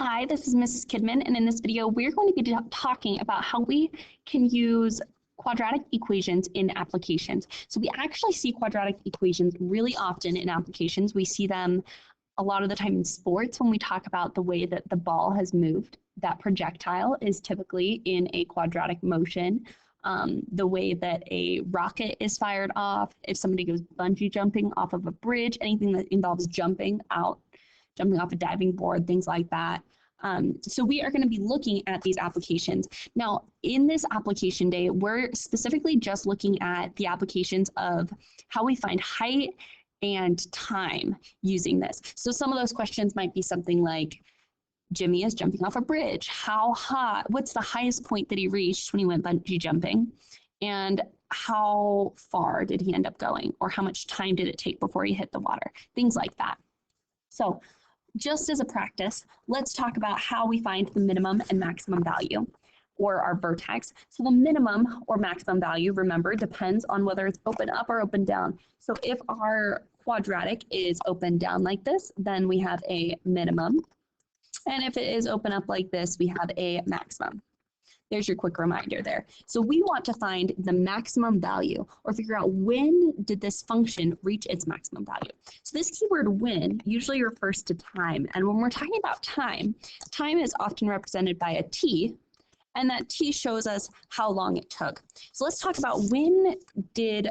Hi, this is Mrs. Kidman, and in this video, we're going to be talking about how we can use quadratic equations in applications. So we actually see quadratic equations really often in applications. We see them a lot of the time in sports when we talk about the way that the ball has moved. That projectile is typically in a quadratic motion. The way that a rocket is fired off, if somebody goes bungee jumping off of a bridge, anything that involves jumping off a diving board, things like that. So we are going to be looking at these applications. Now, in this application day, we're specifically just looking at the applications of how we find height and time using this. So some of those questions might be something like, Jimmy is jumping off a bridge. How high? What's the highest point that he reached when he went bungee jumping? And how far did he end up going? Or how much time did it take before he hit the water? Things like that. So just as a practice, let's talk about how we find the minimum and maximum value, or our vertex. So the minimum or maximum value, remember, depends on whether it's open up or open down. So if our quadratic is open down like this, then we have a minimum. And if it is open up like this, we have a maximum. There's your quick reminder there. So we want to find the maximum value, or figure out when did this function reach its maximum value. So this keyword when usually refers to time. And when we're talking about time, time is often represented by a t, and that t shows us how long it took. So let's talk about when did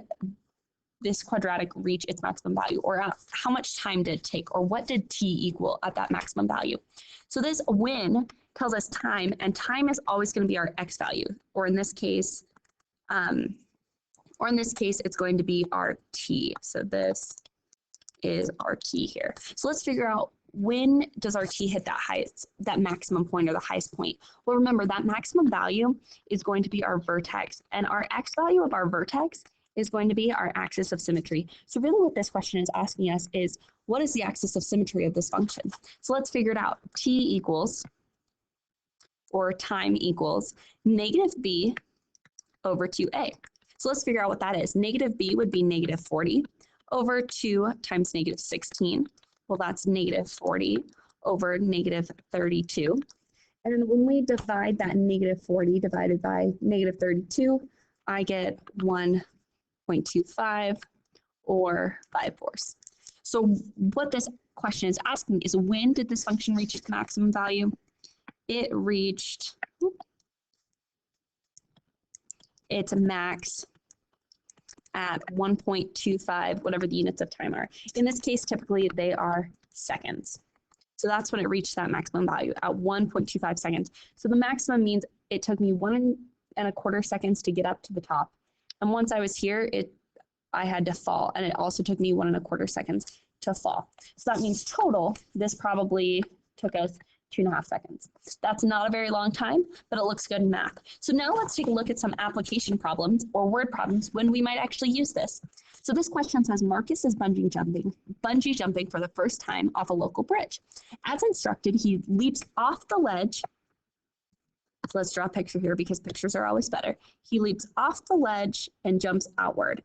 this quadratic reach its maximum value, or how much time did it take, or what did t equal at that maximum value. So this when tells us time, and time is always going to be our x value, or in this case, it's going to be our t. So this is our t here. So let's figure out, when does our t hit that maximum point, or the highest point? Well, remember that maximum value is going to be our vertex, and our x value of our vertex is going to be our axis of symmetry. So really what this question is asking us is, what is the axis of symmetry of this function? So let's figure it out. T equals, or time equals, negative b over 2a. So let's figure out what that is. Negative b would be negative 40 over 2 times negative 16. Well, that's negative 40 over negative 32. And when we divide that negative 40 divided by negative 32, I get 1.25 or 5/4. So what this question is asking is, when did this function reach its maximum value? It reached its max at 1.25, whatever the units of time are. In this case, typically they are seconds. So that's when it reached that maximum value, at 1.25 seconds. So the maximum means it took me 1.25 seconds to get up to the top. And once I was here, I had to fall, and it also took me 1.25 seconds to fall. So that means total, this probably took us 2.5 seconds. That's not a very long time, but it looks good in math. So now let's take a look at some application problems, or word problems, when we might actually use this. So this question says, Marcus is bungee jumping for the first time off a local bridge. As instructed, he leaps off the ledge. So let's draw a picture here, because pictures are always better. He leaps off the ledge and jumps outward.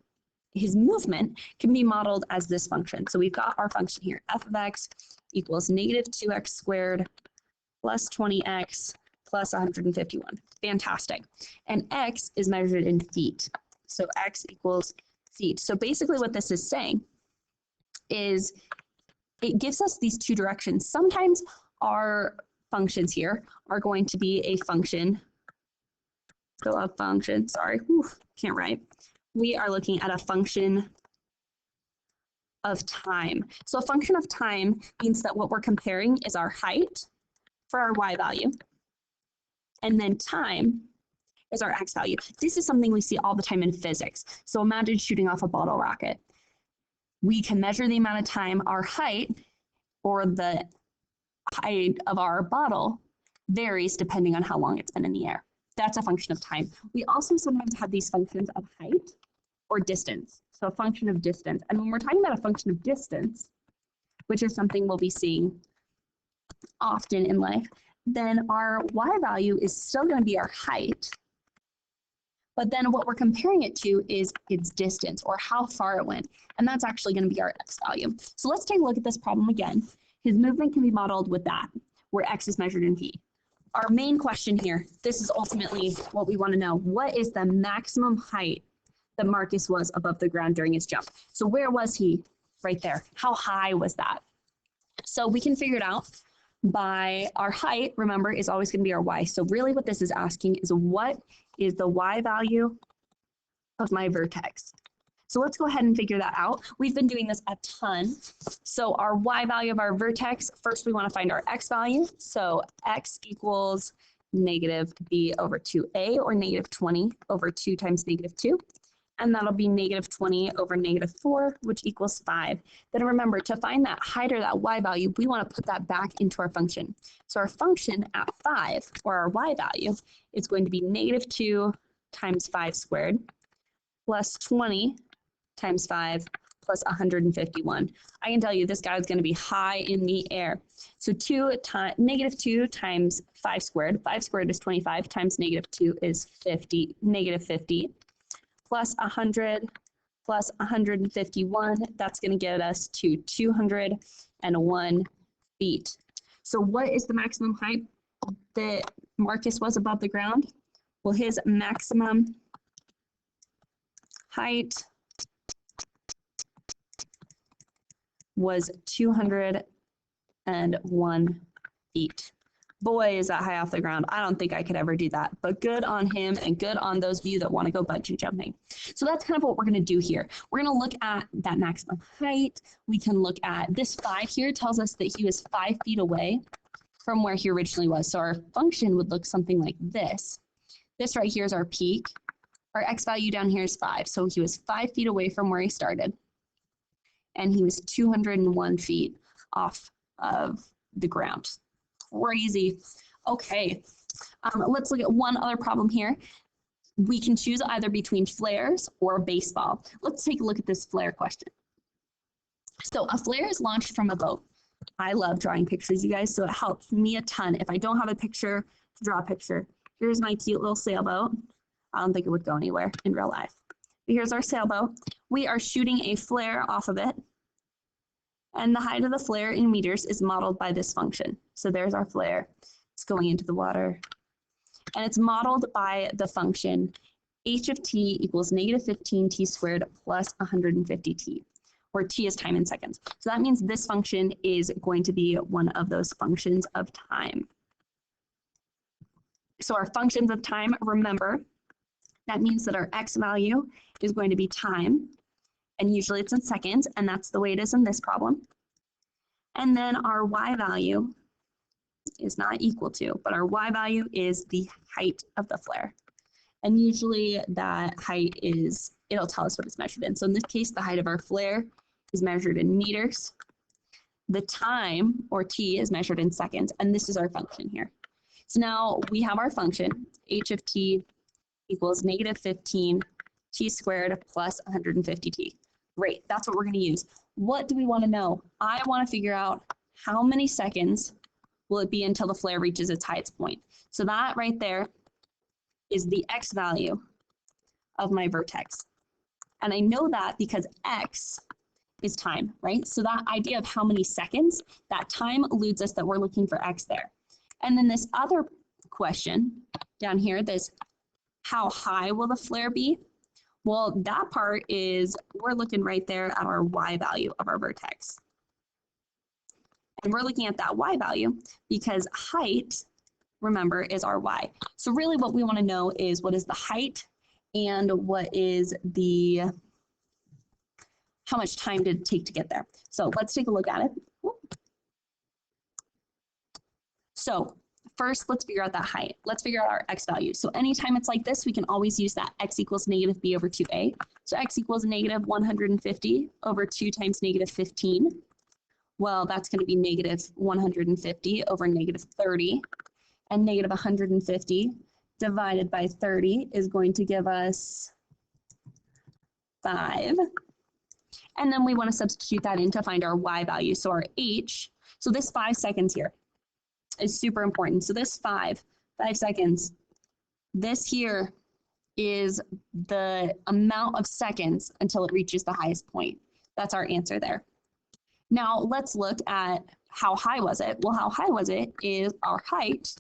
His movement can be modeled as this function. So we've got our function here, f of x equals negative 2x squared plus 20x plus 151. Fantastic. And x is measured in feet. So x equals feet. So basically what this is saying is it gives us these two directions. Sometimes our functions here are going to be a function. So a function, sorry, can't write. We are looking at a function of time. So a function of time means that what we're comparing is our height for our y value, and then time is our x value. This is something we see all the time in physics. So imagine shooting off a bottle rocket. We can measure the amount of time our height, or the height of our bottle, varies depending on how long it's been in the air. That's a function of time. We also sometimes have these functions of height or distance. So a function of distance. And when we're talking about a function of distance, which is something we'll be seeing often in life, then our y value is still going to be our height, but then what we're comparing it to is its distance, or how far it went, and that's actually going to be our x value. So let's take a look at this problem again. His movement can be modeled with that. where x is measured in feet. Our main question here, this is ultimately what we want to know. What is the maximum height that Marcus was above the ground during his jump? So where was he? Right there. How high was that? So we can figure it out by our height, remember, is always going to be our y. So really what this is asking is what is the y value of my vertex? So let's go ahead and figure that out. We've been doing this a ton. So our y value of our vertex, first we want to find our x value. So x equals negative b over 2a, or negative 20 over 2 times negative 2. And that'll be negative 20 over negative 4, which equals 5. Then remember, to find that height or that y value, we want to put that back into our function. So our function at 5, or our y value, is going to be negative 2 times 5 squared, plus 20 times 5 plus 151. I can tell you this guy is going to be high in the air. So negative 2 times 5 squared. 5 squared is 25 times negative 2 is 50, negative 50. Plus 100 plus 151. That's going to get us to 201 feet. So what is the maximum height that Marcus was above the ground? Well, his maximum height was 201 feet. Boy, is that high off the ground. I don't think I could ever do that, but good on him and good on those of you that want to go bungee jumping. So that's kind of what we're going to do here. We're going to look at that maximum height. We can look at this 5 here tells us that he was 5 feet away from where he originally was. So our function would look something like this. This right here is our peak. Our x value down here is 5. So he was 5 feet away from where he started. And he was 201 feet off of the ground. Crazy. Okay, let's look at one other problem here. We can choose either between flares or a baseball. Let's take a look at this flare question. So a flare is launched from a boat. I love drawing pictures, you guys, so it helps me a ton. If I don't have a picture, to draw a picture. Here's my cute little sailboat. I don't think it would go anywhere in real life. But here's our sailboat. We are shooting a flare off of it. And the height of the flare in meters is modeled by this function. So there's our flare. It's going into the water. And it's modeled by the function h of t equals negative 15 t squared plus 150 t, where t is time in seconds. So that means this function is going to be one of those functions of time. So our functions of time, remember, that means that our x value is going to be time. And usually it's in seconds, and that's the way it is in this problem. And then our y value is not equal to, but our y value is the height of the flare. And usually that height is, it'll tell us what it's measured in. So in this case, the height of our flare is measured in meters. The time, or t, is measured in seconds, and this is our function here. So now we have our function, h of t equals negative 15 t squared plus 150 t. Great, that's what we're going to use. What do we want to know? I want to figure out how many seconds will it be until the flare reaches its highest point. So that right there is the x value of my vertex. And I know that because x is time, right? So that idea of how many seconds, that time eludes us that we're looking for x there. And then this other question down here, this how high will the flare be? Well, that part is, we're looking right there at our y value of our vertex. And we're looking at that y value because height, remember, is our y. So really what we want to know is what is the height and what is the, how much time did it take to get there. So let's take a look at it. So first, let's figure out that height. Let's figure out our x value. So anytime it's like this, we can always use that x equals negative b over 2a. So x equals negative 150 over 2 times negative 15. Well, that's going to be negative 150 over negative 30. And negative 150 divided by 30 is going to give us 5. And then we want to substitute that in to find our y value. So our h, so this 5 seconds here is super important. So this 5 seconds, this here is the amount of seconds until it reaches the highest point. That's our answer there. Now let's look at how high was it? Well, how high was it is our height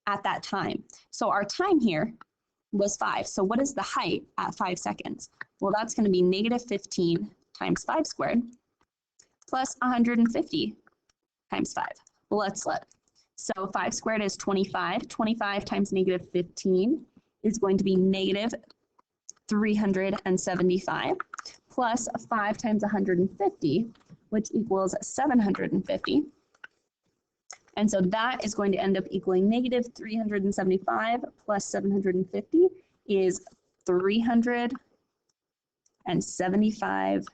at that time. So our time here was 5. So what is the height at 5 seconds? Well, that's going to be negative 15 times 5 squared plus 150 times 5. Well, let's look. So 5 squared is 25. 25 times negative 15 is going to be negative 375 plus 5 times 150, which equals 750. And so that is going to end up equaling negative 375 plus 750 is 375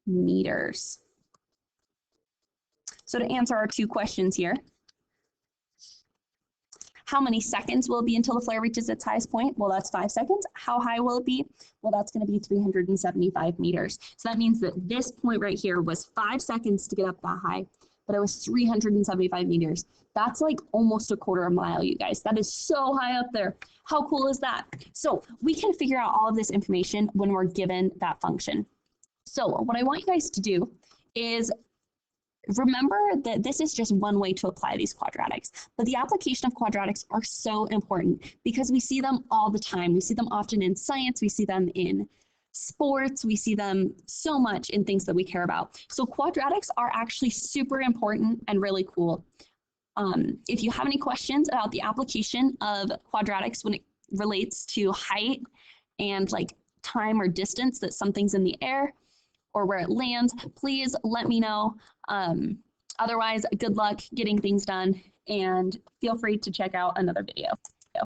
meters. So to answer our two questions here, how many seconds will it be until the flare reaches its highest point? Well, that's 5 seconds. How high will it be? Well, that's going to be 375 meters. So that means that this point right here was 5 seconds to get up that high, but it was 375 meters. That's like almost a quarter of a mile, you guys. That is so high up there. How cool is that? So we can figure out all of this information when we're given that function. So what I want you guys to do is remember that this is just one way to apply these quadratics, but the application of quadratics are so important because we see them all the time. We see them often in science, we see them in sports, we see them so much in things that we care about. So quadratics are actually super important and really cool. If you have any questions about the application of quadratics when it relates to height and like time or distance that something's in the air or where it lands, please let me know. Otherwise, good luck getting things done and feel free to check out another video.